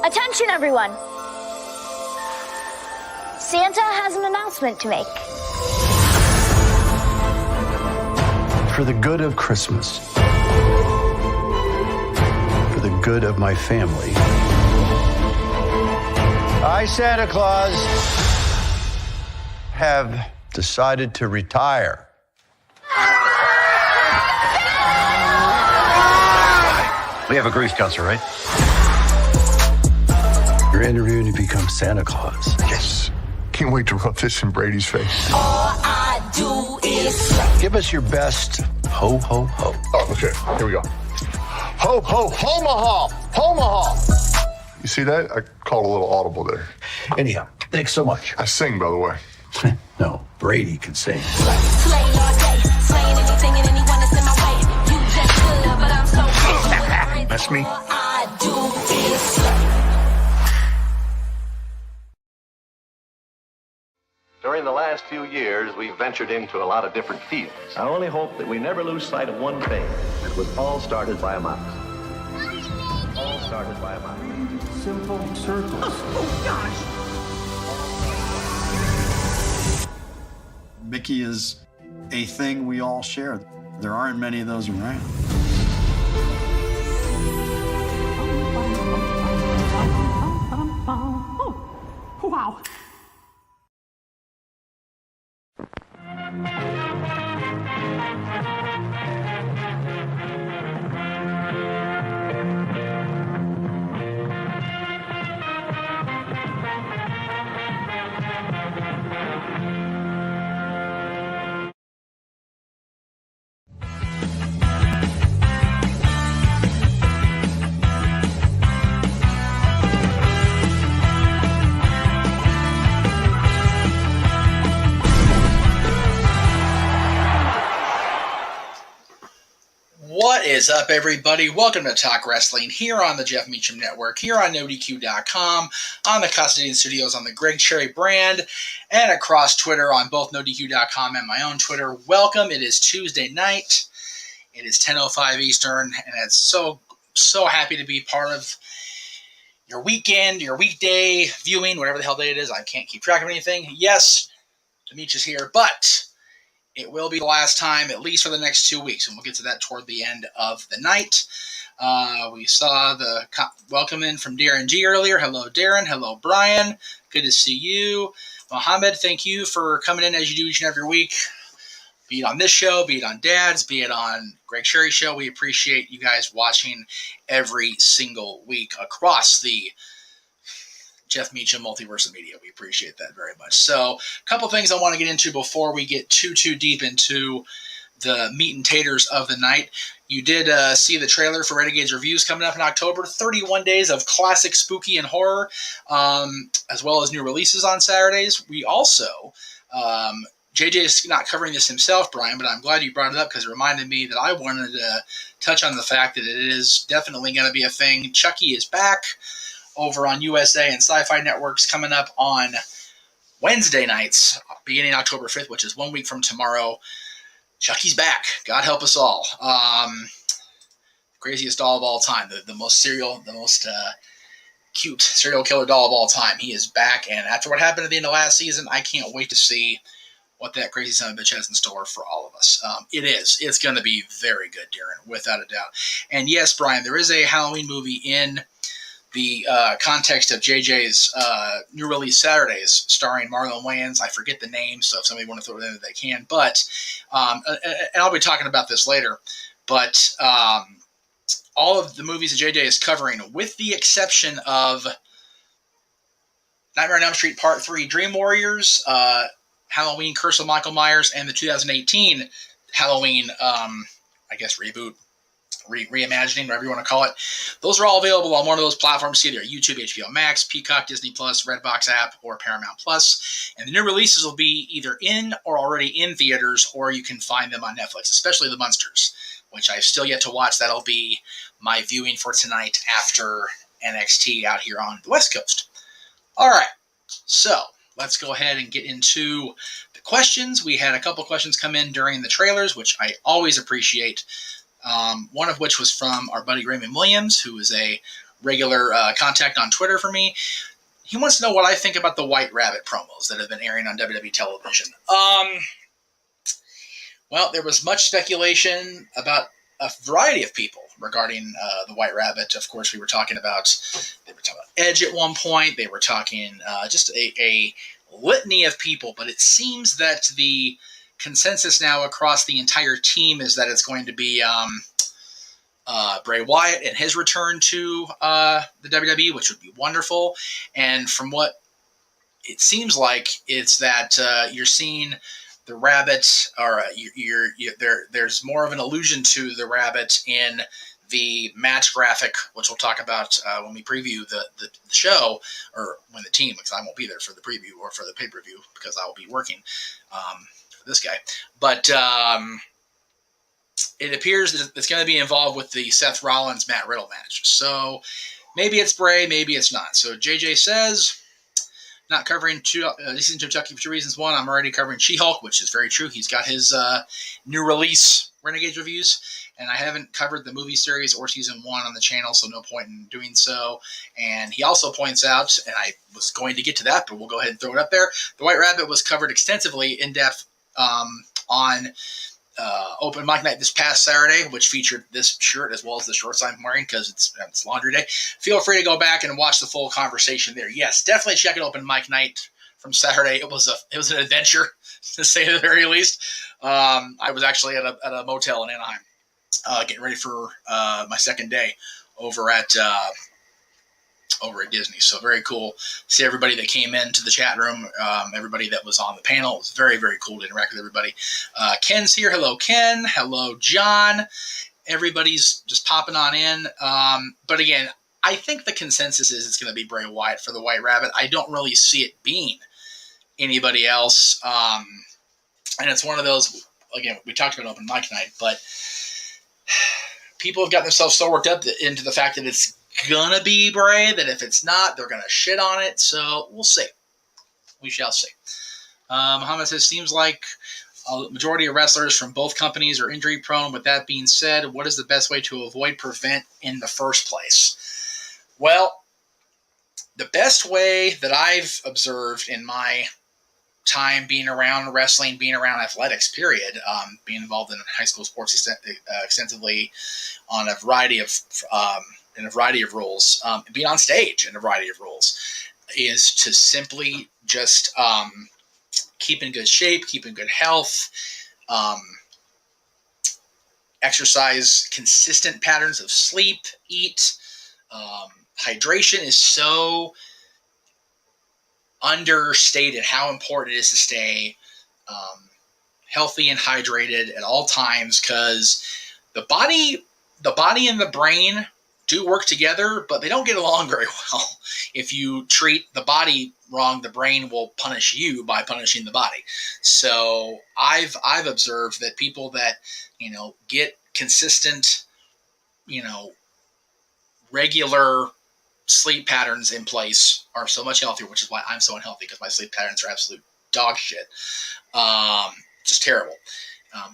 Attention, everyone. Santa has an announcement to make. For the good of Christmas, for the good of my family, I, Santa Claus, have decided to retire. We have a grief counselor, right? You're interviewing to become Santa Claus. Yes. Can't wait to rub this in Brady's face. All I do is Give us your best ho, ho, ho. Oh, okay. Here we go. Ho, ho, Homaha! Homaha! You see that? I called a little audible there. Anyhow, thanks so much. I sing, by the way. No, Brady can sing. slaying all day, slaying anything and anyone that's in my way. You just good, but I'm so good. That's me. All I do is slay. During the last few years, we've ventured into a lot of different fields. I only hope that we never lose sight of one thing. It was all started by a mouse. All started by a mouse. Simple circles. Oh, gosh. Mickey is a thing we all share. There aren't many of those around. Oh, wow. What is up, everybody? Welcome to Talk Wrestling here on the Jeff Meacham Network, here on NoDQ.com, on the Custodian Studios, on the Greg Cherry brand, and across Twitter on both NoDQ.com and my own Twitter. Welcome. It is Tuesday night. It is 10:05 Eastern, and it's so happy to be part of your weekend, your weekday viewing, whatever the hell day it is. I can't keep track of anything. Yes, the Meach is here, but it will be the last time, at least for the next 2 weeks, and we'll get to that toward the end of the night. We saw the welcome in from Darren G earlier. Hello, Darren. Hello, Brian. Good to see you. Mohammed, thank you for coming in as you do each and every week. Be it on this show, be it on Dad's, be it on Greg Sherry's show. We appreciate you guys watching every single week across the Jeff Meacham Multiverse of Media. We appreciate that very much. So, a couple things I want to get into before we get too deep into the meat and taters of the night. You did see the trailer for Renegade's Reviews coming up in October. 31 days of classic spooky and horror, as well as new releases on Saturdays. We also, JJ is not covering this himself, Brian, but I'm glad you brought it up because it reminded me that I wanted to touch on the fact that it is definitely going to be a thing. Chucky is back over on USA and Sci-Fi Networks coming up on Wednesday nights, beginning October 5th, which is 1 week from tomorrow. Chucky's back. God help us all. Craziest doll of all time. The most cute serial killer doll of all time. He is back, and after what happened at the end of last season, I can't wait to see what that crazy son of a bitch has in store for all of us. It's going to be very good, Darren, without a doubt. And yes, Brian, there is a Halloween movie in the context of JJ's new release Saturdays, starring Marlon Wayans. I forget the name, so if somebody wants to throw it in, they can. But, and I'll be talking about this later, but all of the movies that JJ is covering, with the exception of Nightmare on Elm Street Part 3, Dream Warriors, Halloween, Curse of Michael Myers, and the 2018 Halloween, reboot, reimagining, whatever you want to call it. Those are all available on one of those platforms, either YouTube, HBO Max, Peacock, Disney Plus, Redbox app, or Paramount Plus. And the new releases will be either in or already in theaters, or you can find them on Netflix, especially The Munsters, which I've still yet to watch. That'll be my viewing for tonight after NXT out here on the West Coast. All right, so let's go ahead and get into the questions. We had a couple questions come in during the trailers, which I always appreciate. One of which was from our buddy Raymond Williams, who is a regular contact on Twitter for me. He wants to know what I think about the White Rabbit promos that have been airing on WWE television. Well, there was much speculation about a variety of people regarding the White Rabbit. Of course, they were talking about Edge at one point. They were talking just a litany of people. But it seems that the consensus now across the entire team is that it's going to be Bray Wyatt and his return to the WWE, which would be wonderful. And from what it seems like, it's that you're seeing the rabbit, or there's more of an allusion to the rabbit in the match graphic, which we'll talk about when we preview the show, or when the team, because I won't be there for the preview or for the pay-per-view because I will be working for this guy. But it appears that it's going to be involved with the Seth Rollins Matt Riddle match. So maybe it's Bray, maybe it's not. So JJ says, not covering this season Kentucky for two reasons. One, I'm already covering She-Hulk, which is very true. He's got his new release Renegades reviews, and I haven't covered the movie series or season 1 on the channel, so no point in doing so. And he also points out, and I was going to get to that, but we'll go ahead and throw it up there, the White Rabbit was covered extensively, in depth, on Open Mic Night this past Saturday, which featured this shirt as well as the shorts I'm wearing because it's laundry day. Feel free to go back and watch the full conversation there. Yes, definitely check out Open Mic Night from Saturday. It was an adventure, to say the very least. I was actually at a motel in Anaheim, getting ready for my second day over at Disney. So very cool. See everybody that came into the chat room, everybody that was on the panel. It was very, very cool to interact with everybody. Ken's here. Hello, Ken. Hello, John. Everybody's just popping on in. But again, I think the consensus is it's going to be Bray Wyatt for the White Rabbit. I don't really see it being anybody else. And it's one of those, again, we talked about Open Mic Night, but people have gotten themselves so worked up into the fact that it's gonna be Bray, that if it's not, they're gonna shit on it. So we'll see. We shall see. Muhammad says, seems like a majority of wrestlers from both companies are injury prone. With that being said, what is the best way to avoid prevent in the first place? Well, the best way that I've observed in my time being around wrestling, being around athletics, period, being involved in high school sports extensively on a variety of roles, being on stage in a variety of roles, is to simply just keep in good shape, keep in good health, exercise, consistent patterns of sleep, eat. Hydration is so understated how important it is to stay healthy and hydrated at all times, because the body and the brain do work together, but they don't get along very well. If you treat the body wrong, the brain will punish you by punishing the body. So I've observed that people that, get consistent, regular sleep patterns in place are so much healthier, which is why I'm so unhealthy, because my sleep patterns are absolute dog shit. Just terrible.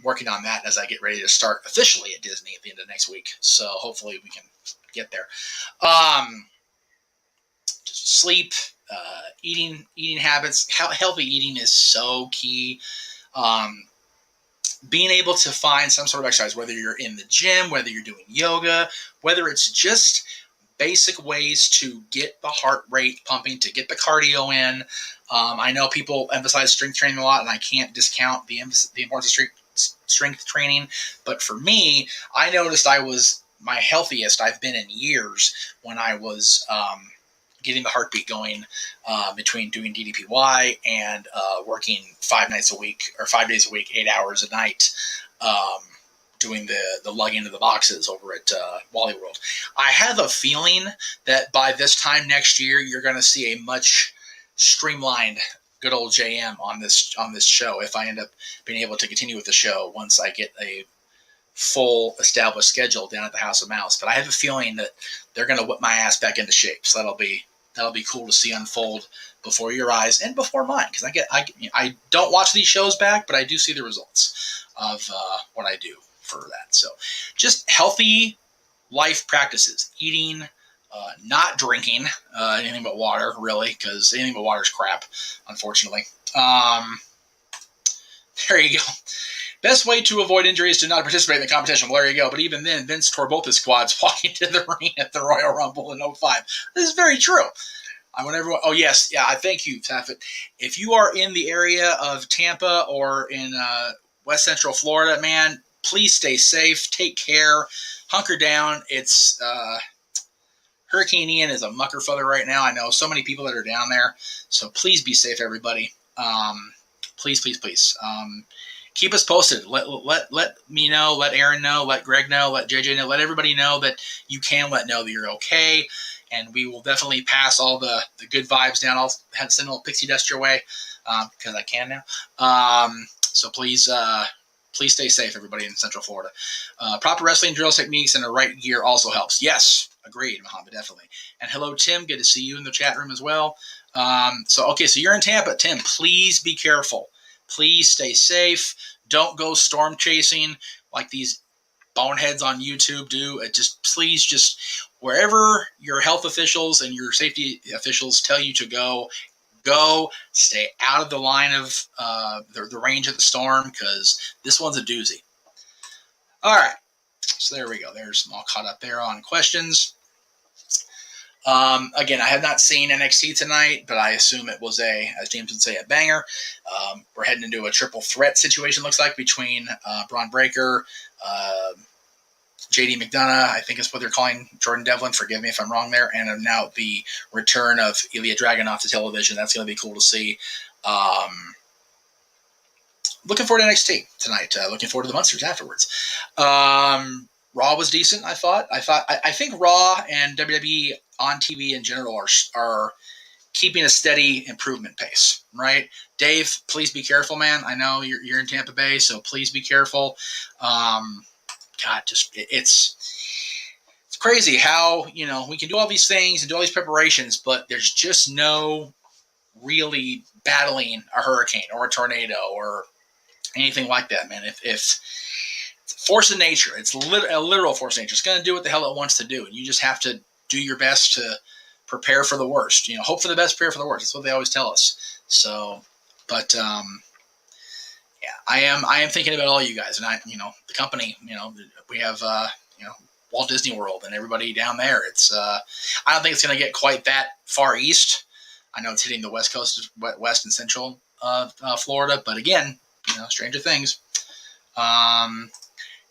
Working on that as I get ready to start officially at Disney at the end of next week. So hopefully we can get there. Just sleep, eating habits. Healthy eating is so key. Being able to find some sort of exercise, whether you're in the gym, whether you're doing yoga, whether it's just basic ways to get the heart rate pumping, to get the cardio in. I know people emphasize strength training a lot, and I can't discount the importance of strength training. But for me, I noticed I was my healthiest I've been in years when I was getting the heartbeat going between doing DDPY and working 5 days a week, 8 hours a night, doing the lug into the boxes over at Wally World. I have a feeling that by this time next year, you're going to see a much streamlined good old JM on this show, if I end up being able to continue with the show once I get a full established schedule down at the House of Mouse. But I have a feeling that they're going to whip my ass back into shape. So that'll be cool to see unfold before your eyes and before mine, because I don't watch these shows back, but I do see the results of what I do for that. So just healthy life practices, eating, not drinking anything but water, really, because anything but water is crap, unfortunately. There you go. Best way to avoid injury is to not participate in the competition. Well, there you go. But even then, Vince tore both his squads walking to the ring at the Royal Rumble in 05. This is very true. I want everyone. Oh, yes. Yeah, I thank you, Taffet. If you are in the area of Tampa or in West Central Florida, man, please stay safe. Take care. Hunker down. It's Hurricane Ian is a muckerfucker right now. I know so many people that are down there. So please be safe, everybody. Please. Keep us posted. Let me know. Let Aaron know. Let Greg know. Let JJ know. Let everybody know that you can let know that you're okay. And we will definitely pass all the good vibes down. I'll send a little pixie dust your way because I can now. So please stay safe, everybody in Central Florida. Proper wrestling drills, techniques, and the right gear also helps. Yes, agreed, Muhammad, definitely. And hello, Tim. Good to see you in the chat room as well. So you're in Tampa. Tim, please be careful. Please stay safe. Don't go storm chasing like these boneheads on YouTube do. Please wherever your health officials and your safety officials tell you to go. Stay out of the line of the range of the storm because this one's a doozy. All right. So there we go. There's them all caught up there on questions. Again, I have not seen NXT tonight, but I assume it was as James would say, a banger. We're heading into a triple threat situation, looks like, between Braun Breaker, JD McDonough, I think is what they're calling Jordan Devlin. Forgive me if I'm wrong there. And now the return of Ilya Dragunov to television. That's going to be cool to see. Looking forward to NXT tonight. Looking forward to the Munsters afterwards. Raw was decent, I thought. I think Raw and WWE on TV in general are keeping a steady improvement pace, right? Dave, please be careful, man. I know you're in Tampa Bay, so please be careful. It's crazy how, we can do all these things and do all these preparations, but there's just no really battling a hurricane or a tornado or anything like that, man. If force of nature, it's a literal force of nature. It's going to do what the hell it wants to do, and you just have to do your best to prepare for the worst. Hope for the best, prepare for the worst. That's what they always tell us. So, but I am thinking about all you guys, and the company. We have Walt Disney World and everybody down there. It's I don't think it's going to get quite that far east. I know it's hitting the west coast, west and central Florida, but again, stranger things.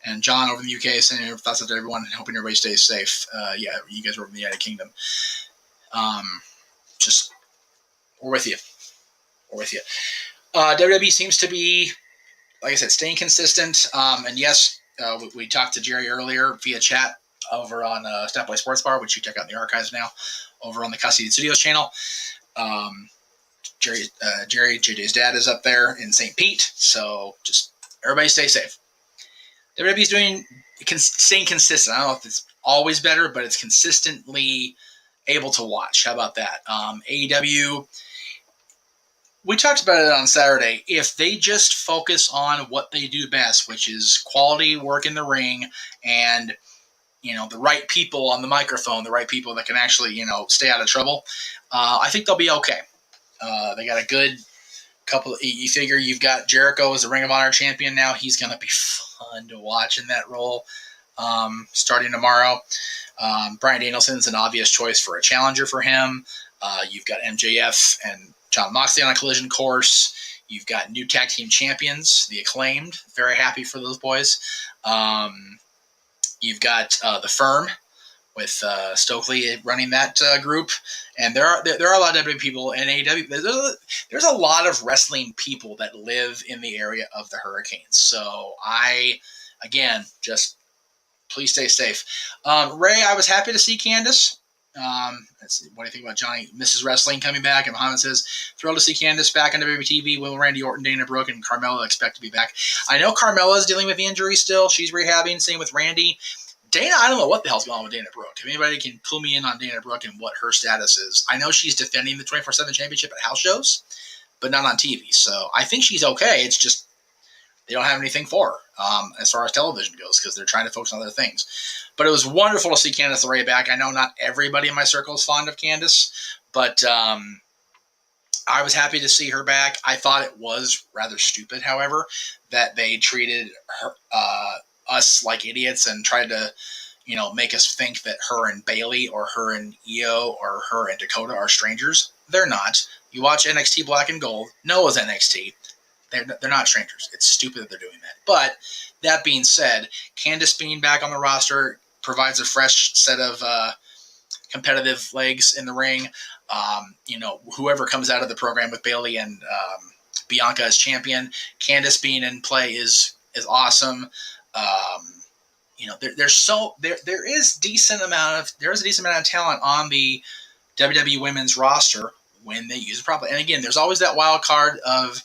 And John over in the UK is sending your thoughts out to everyone and hoping everybody stays safe. You guys are over in the United Kingdom. We're with you. WWE seems to be, like I said, staying consistent. And yes, we talked to Jerry earlier via chat over on Step By Sports Bar, which you check out in the archives now, over on the Custody Studios channel. Jerry, JJ's dad, is up there in St. Pete. So just everybody stay safe. WWE's staying consistent. I don't know if it's always better, but it's consistently able to watch. How about that? AEW, we talked about it on Saturday. If they just focus on what they do best, which is quality work in the ring and, the right people on the microphone, the right people that can actually, stay out of trouble, I think they'll be okay. They got a good couple. You figure you've got Jericho as the Ring of Honor champion now. He's going to be fun to watch in that role starting tomorrow. Bryan Danielson's an obvious choice for a challenger for him. You've got MJF and Jon Moxley on a collision course. You've got new tag team champions, the Acclaimed. Very happy for those boys. You've got the Firm with Stokely running that group, and there are a lot of WWE people in AEW. There's a lot of wrestling people that live in the area of the Hurricanes. So just please stay safe. Ray, I was happy to see Candace. Let's see, what do you think about Johnny Mrs. Wrestling coming back? And Muhammad says, thrilled to see Candace back on WWTV. Will Randy Orton, Dana Brooke, and Carmella expect to be back? I know Carmella's dealing with the injury still. She's rehabbing. Same with Randy. Dana, I don't know what the hell's going on with Dana Brooke. If anybody can clue me in on Dana Brooke and what her status is. I know she's defending the 24/7 championship at house shows, but not on TV. So I think she's okay. It's just they don't have anything for her as far as television goes because they're trying to focus on other things. But it was wonderful to see Candice LeRae back. I know not everybody in my circle is fond of Candice, but I was happy to see her back. I thought it was rather stupid, however, that they treated her, us like idiots and tried to, make us think that her and Bailey or her and Io or her and Dakota are strangers. They're not. You watch NXT Black and Gold, Noah's NXT. They're not strangers. It's stupid that they're doing that. But that being said, Candice being back on the roster provides a fresh set of competitive legs in the ring. Whoever comes out of the program with Bailey and Bianca as champion, Candice being in play is awesome. There is a decent amount of talent on the WWE women's roster when they use it properly. And again, there's always that wild card of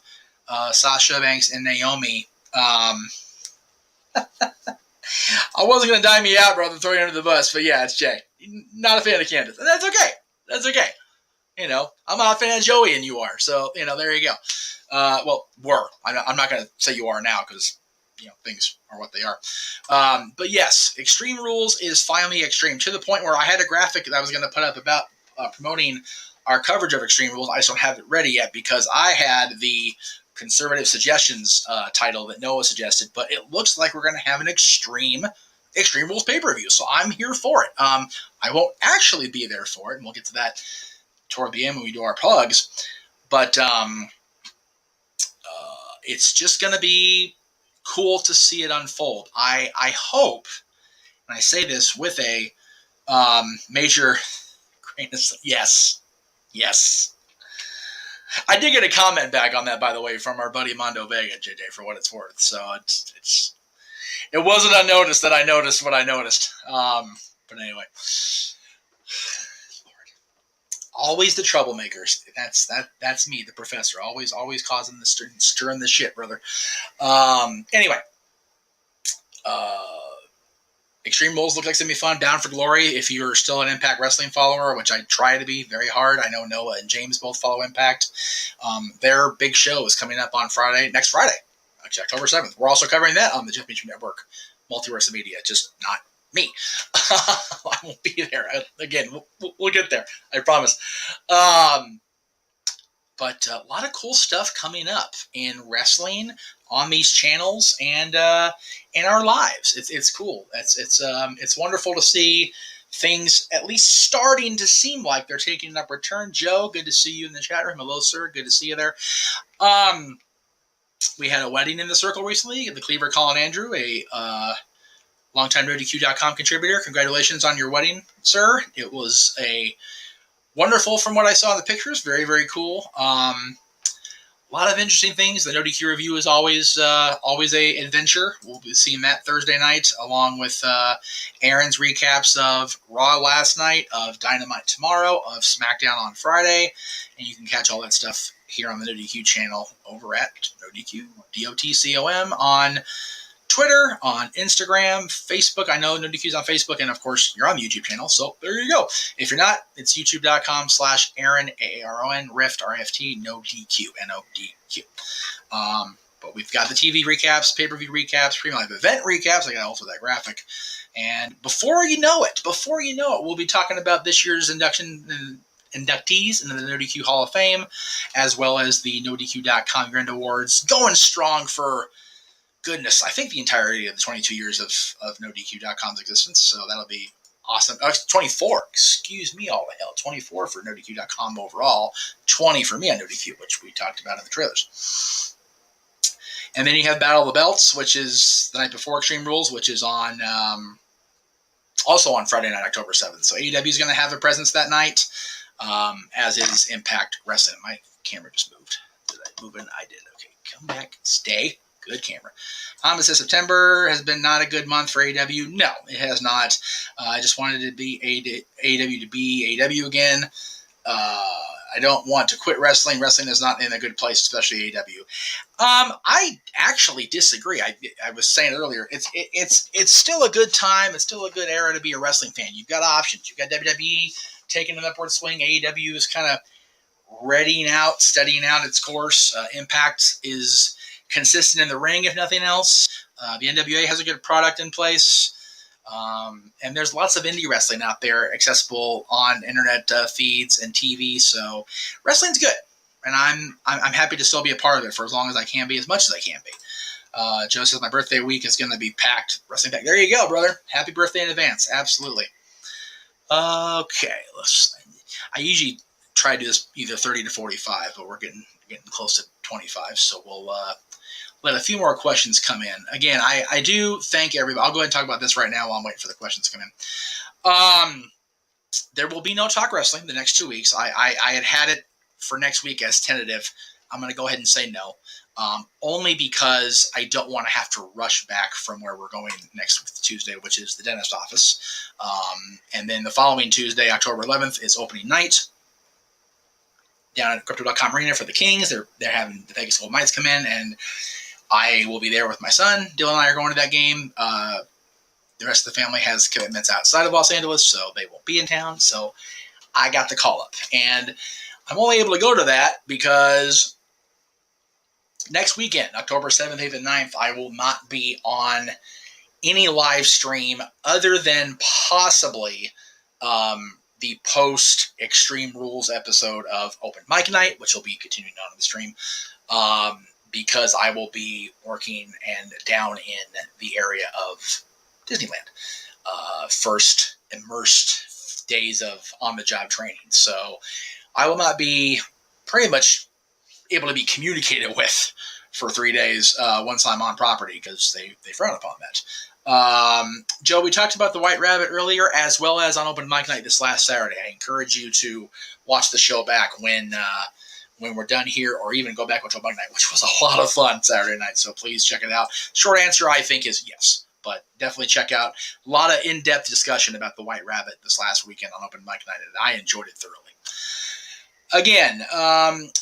Sasha Banks and Naomi. I wasn't going to dime you out, brother, throw you under the bus, but yeah, it's Jay. Not a fan of Candice. And that's okay. That's okay. I'm not a fan of Joey and you are. So, there you go. Were. I'm not going to say you are now because, things are what they are. But yes, Extreme Rules is finally extreme to the point where I had a graphic that I was going to put up about promoting our coverage of Extreme Rules. I just don't have it ready yet because I had the conservative suggestions title that Noah suggested, but it looks like we're going to have an Extreme Rules pay-per-view. So I'm here for it. I won't actually be there for it, and we'll get to that toward the end when we do our plugs. But it's just going to be cool to see it unfold. I hope, and I say this with a major grain of yes. I did get a comment back on that, by the way, from our buddy Mondo Vega, JJ, for what it's worth. So it wasn't unnoticed that I noticed what I noticed. But anyway, Lord, always the troublemakers. That's me, the professor. Always causing the stirring the shit, brother. Anyway, Extreme Rules look like it's going to be fun. Down for Glory, if you're still an Impact Wrestling follower, which I try to be very hard. I know Noah and James both follow Impact. Their big show is coming up on next Friday, actually October 7th. We're also covering that on the Jeff Meacham Network, Multiverse of Media, just not me. I won't be there. Again, we'll get there. I promise. But a lot of cool stuff coming up in wrestling on these channels and in our lives. It's cool. It's wonderful to see things at least starting to seem like they're taking an upward turn. Joe, good to see you in the chat room. Hello, sir. Good to see you there. We had a wedding in the circle recently. The Cleaver Colin Andrew, a longtime NoDQ.com contributor. Congratulations on your wedding, sir. It was wonderful from what I saw in the pictures. Very, very cool. A lot of interesting things. The NoDQ review is always a adventure. We'll be seeing that Thursday night, along with Aaron's recaps of Raw last night, of Dynamite tomorrow, of SmackDown on Friday, and you can catch all that stuff here on the NoDQ channel over at NoDQ, DOTCOM, on Twitter, on Instagram, Facebook. I know NoDQ's on Facebook, and of course, you're on the YouTube channel, so there you go. If you're not, it's youtube.com/Aaron, AARON, Rift, RFT, NoDQ, NODQ. But we've got the TV recaps, pay-per-view recaps, premium live event recaps. I got also that graphic. And before you know it, we'll be talking about this year's inductees into the NoDQ Hall of Fame, as well as the NoDQ.com Grand Awards, going strong for, goodness, I think the entirety of the 22 years of NoDQ.com's existence. So that'll be awesome. 24, excuse me, all the hell. 24 for NoDQ.com overall. 20 for me on NoDQ, which we talked about in the trailers. And then you have Battle of the Belts, which is the night before Extreme Rules, which is on also on Friday night, October 7th. So AEW is going to have a presence that night, as is Impact Wrestling. My camera just moved. Did I move it? I did. Okay, come back. Stay. Good camera. It says September has been not a good month for AEW. No, it has not. I just wanted to be AEW to be AEW again. I don't want to quit wrestling. Wrestling is not in a good place, especially AEW. I actually disagree. I was saying earlier, it's still a good time. It's still a good era to be a wrestling fan. You've got options. You've got WWE taking an upward swing. AEW is kind of steadying out its course. Impact is consistent in the ring, if nothing else. The NWA has a good product in place. And there's lots of indie wrestling out there accessible on internet feeds and TV. So wrestling's good. And I'm happy to still be a part of it for as long as I can be, as much as I can be. Joe says my birthday week is going to be packed. Wrestling packed. There you go, brother. Happy birthday in advance. Absolutely. Okay. I usually try to do this either 30 to 45, but we're getting close to 25. So we'll let a few more questions come in. Again, I do thank everybody. I'll go ahead and talk about this right now while I'm waiting for the questions to come in. There will be no talk wrestling the next 2 weeks. I had it for next week as tentative. I'm going to go ahead and say no. Only because I don't want to have to rush back from where we're going next Tuesday, which is the dentist office. And then the following Tuesday, October 11th, is opening night down at Crypto.com Arena for the Kings. They're having the Vegas Gold Knights come in, and I will be there with my son. Dylan and I are going to that game. The rest of the family has commitments outside of Los Angeles, so they won't be in town. So I got the call up. And I'm only able to go to that because next weekend, October 7th, 8th, and 9th, I will not be on any live stream other than possibly the post Extreme Rules episode of Open Mic Night, which will be continuing on the stream, because I will be working and down in the area of Disneyland. First immersed days of on-the-job training. So I will not be pretty much able to be communicated with for 3 days once I'm on property, because they frown upon that. Joe, we talked about the White Rabbit earlier, as well as on Open Mic Night this last Saturday. I encourage you to watch the show back when we're done here, or even go back to Open Mic Night, which was a lot of fun Saturday night. So please check it out. Short answer, I think, is yes. But definitely check out a lot of in-depth discussion about the White Rabbit this last weekend on Open Mic Night, and I enjoyed it thoroughly. Again,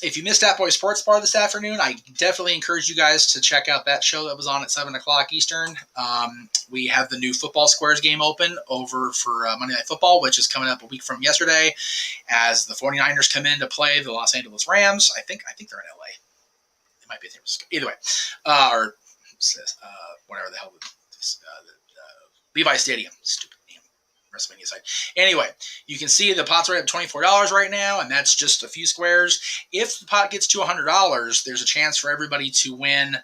if you missed Stat Boy Sports Bar this afternoon, I definitely encourage you guys to check out that show that was on at 7 o'clock Eastern. We have the new Football Squares game open over for Monday Night Football, which is coming up a week from yesterday, as the 49ers come in to play the Los Angeles Rams. I think they're in LA. It might be San Francisco. Either way. Or whatever the hell. Levi Stadium. Stupid name. WrestleMania site. Anyway, you can see the pot's right at $24 right now, and that's just a few squares. If the pot gets to $100, there's a chance for everybody to win.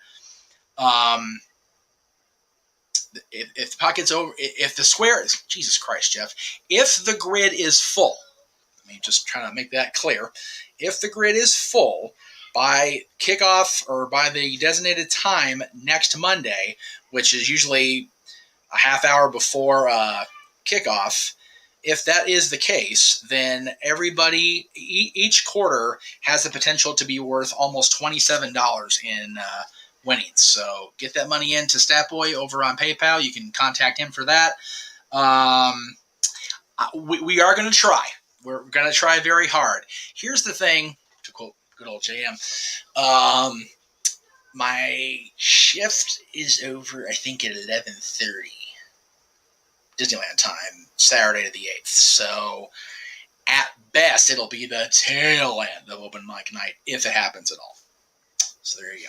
If the pot gets over, if the square is, Jesus Christ, Jeff, if the grid is full, let me just try to make that clear. If the grid is full by kickoff or by the designated time next Monday, which is usually a half hour before kickoff, if that is the case, then everybody, each quarter has the potential to be worth almost $27 in winnings. So get that money into Statboy over on PayPal. You can contact him for that. We are going to try. We're going to try very hard. Here's the thing, to quote good old JM. My shift is over, I think, at 11:30 Disneyland time, Saturday the 8th. So at best, it'll be the tail end of Open Mic Night, if it happens at all. So there you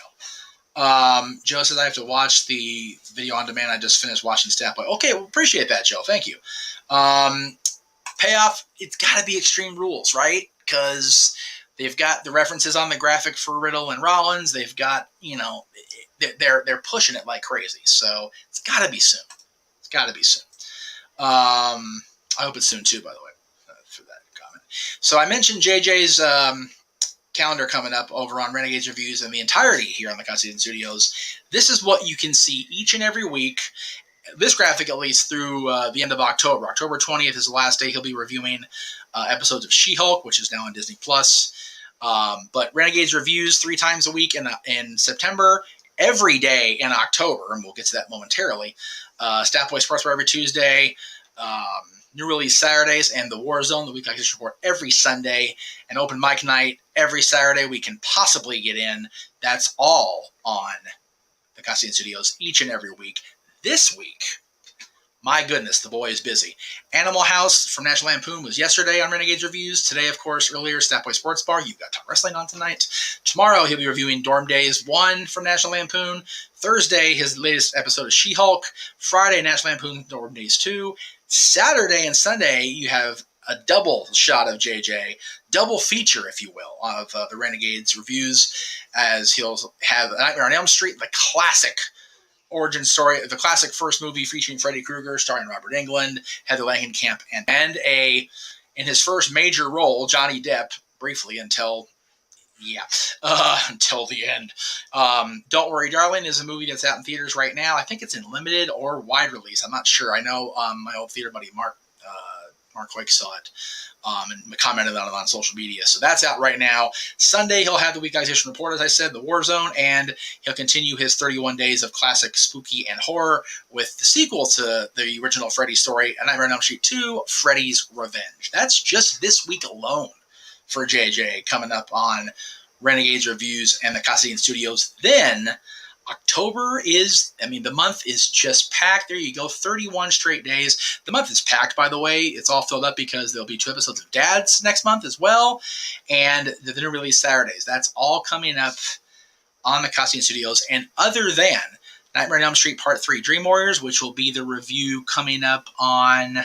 go. Joe says I have to watch the video on demand. I just finished watching Statboy. Okay, well, appreciate that, Joe. Thank you. Payoff, it's got to be Extreme Rules, right? Because they've got the references on the graphic for Riddle and Rollins. They've got, they're pushing it like crazy. So it's got to be soon. It's got to be soon. I hope it's soon too, by the way, for that comment. So I mentioned JJ's calendar coming up over on Renegades Reviews and the entirety here on the Constantine Studios. This is what you can see each and every week. This graphic, at least, through the end of October. October 20th is the last day he'll be reviewing episodes of She-Hulk, which is now on Disney+. But Renegades Reviews 3 times a week in September, every day in October, and we'll get to that momentarily. Statboy Sports Bar every Tuesday, new release Saturdays, and the War Zone, the Weekly Action Report, every Sunday, and Open Mic Night every Saturday we can possibly get in. That's all on the Constantine Studios each and every week. This week, My goodness, the boy is busy. Animal House from National Lampoon was yesterday on Renegades Reviews. Today, of course, earlier, Snapboy Sports Bar. You've got Talk Wrestling on tonight. Tomorrow, he'll be reviewing Dorm Days 1 from National Lampoon. Thursday, his latest episode of She-Hulk. Friday, National Lampoon Dorm Days 2. Saturday and Sunday, you have a double shot of JJ, double feature, if you will, of the Renegades Reviews, as he'll have Nightmare on Elm Street, the classic origin story, the classic first movie featuring Freddy Krueger, starring Robert Englund, Heather Langenkamp, and in his first major role, Johnny Depp, briefly until the end. Don't Worry, Darling is a movie that's out in theaters right now. I think it's in limited or wide release. I'm not sure. I know my old theater buddy Mark Hoyk saw it and commented on it on social media. So that's out right now. Sunday, he'll have the Week Edition Report, as I said, The War Zone, and he'll continue his 31 days of classic spooky and horror with the sequel to the original Freddy story, A Nightmare on Elm Street 2, Freddy's Revenge. That's just this week alone for JJ coming up on Renegades Reviews and the Cassadine Studios. Then October the month is just packed. There you go, 31 straight days. The month is packed, by the way. It's all filled up because there'll be 2 episodes of Dads next month as well, and the new release Saturdays. That's all coming up on the Cassadine Studios. And other than Nightmare on Elm Street Part 3 Dream Warriors, which will be the review coming up on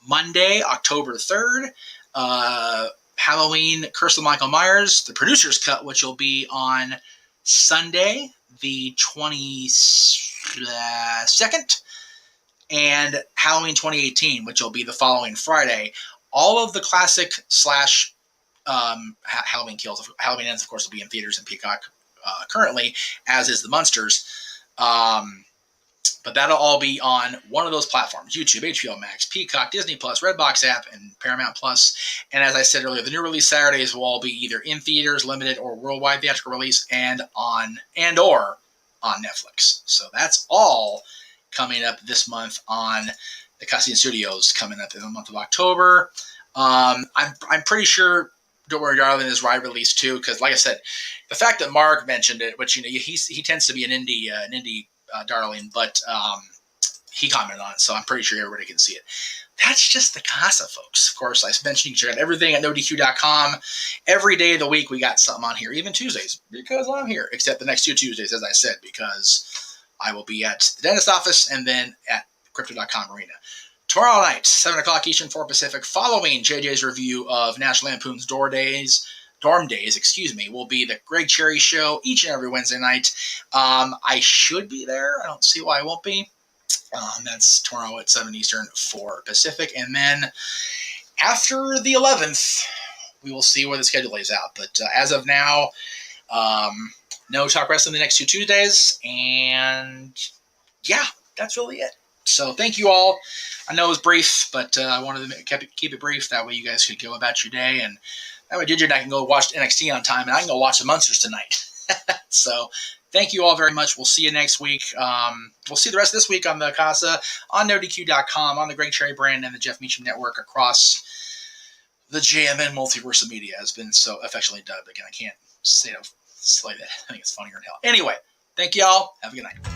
Monday, October 3rd, Halloween Curse of Michael Myers, the producer's cut, which will be on Sunday, the 22nd, and Halloween 2018, which will be the following Friday. All of the classic / Halloween Kills, Halloween Ends, of course, will be in theaters in Peacock currently, as is the Munsters. But that'll all be on one of those platforms: YouTube, HBO Max, Peacock, Disney Plus, Redbox app, and Paramount Plus. And as I said earlier, the new release Saturdays will all be either in theaters, limited, or worldwide theatrical release, and or on Netflix. So that's all coming up this month on the Cassadine Studios, coming up in the month of October. I'm pretty sure Don't Worry, Darling is wide release too, because like I said, the fact that Mark mentioned it, which he tends to be an indie darling, but he commented on it, so I'm pretty sure everybody can see it. That's just the Casa, folks. Of course, I mentioned you can check out everything at NoDQ.com. Every day of the week, we got something on here, even Tuesdays, because I'm here, except the next 2 Tuesdays, as I said, because I will be at the dentist office and then at Crypto.com Arena. Tomorrow night, 7 o'clock Eastern, 4 Pacific, following JJ's review of National Lampoon's Dorm Days, will be the Greg Cherry Show each and every Wednesday night. I should be there. I don't see why I won't be. That's tomorrow at 7 Eastern, 4 Pacific. And then after the 11th, we will see where the schedule lays out. But as of now, no Talk Wrestling the next 2 Tuesdays. And yeah, that's really it. So thank you all. I know it was brief, but I wanted to keep it brief. That way you guys could go about your day. And that way Ginger and I can go watch NXT on time, and I can go watch the Munsters tonight. So thank you all very much. We'll see you next week. We'll see the rest of this week on the Casa, on NoDQ.com, on the Greg Cherry brand, and the Jeff Meacham Network across the JMN Multiverse of Media has been so affectionately dubbed. Again, I can't say that. I think it's funnier than hell. Anyway, thank you all. Have a good night.